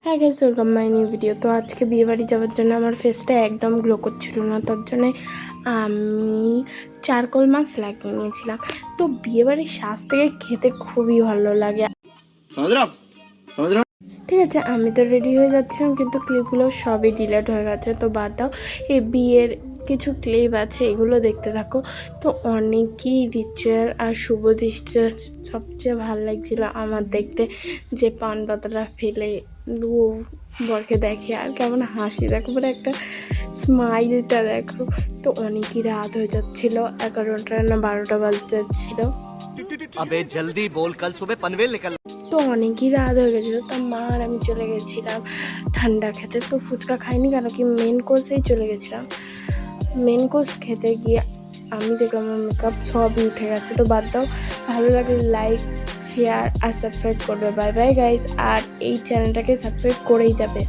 হ্যাঁ guys, welcome my new video. তো আজকে বিয়েবাড়ি যাওয়ার জন্য আমার ফেসটা একদম গ্লো করছিল না, তার জন্য আমি চারকোল মাছ লাগিয়ে নিয়েছিলাম। তো বিয়েবাড়ির সাজ থেকে খেতে খুবই ভালো লাগে। ঠিক আছে, আমি তো রেডি হয়ে যাচ্ছিলাম, কিন্তু ক্লিপগুলো সবই ডিলিট হয়ে গেছে। তো বাদ দাও, এই বিয়ের কিছু ক্লিপ আছে, এগুলো দেখতে থাকো। তো অনেকই রিচুয়াল আর শুভ দৃষ্টিটা সবচেয়ে ভালো লাগছিল আমার দেখতে, যে পান পাতাটা ফেলে বরকে দেখে আর কেমন হাসি দেখো, মানে একটা স্মাইলটা দেখো। তো অনেকই রাত হয়ে যাচ্ছিল, 11টা না 12টা বাজতে যাচ্ছিলো। अबे जल्दी बोल, कल सुबह पनवेल निकल। তো অনেকই রাত হয়ে গেছিলো। তো মা আর আমি চলে গেছিলাম ঠান্ডা খেতে। তো ফুচকা খাইনি, কেন কি মেন কোর্সেই চলে গেছিলাম। মেন কোর্স খেতে গিয়ে আমি দেখলাম আমার মেকআপ সবই উঠে গেছে। তো বাদ দাও, ভালো লাগলে লাইক, শেয়ার আর সাবস্ক্রাইব করবে। বাই বাই গাইজ, আর এই চ্যানেলটাকে সাবস্ক্রাইব করেই যাবে।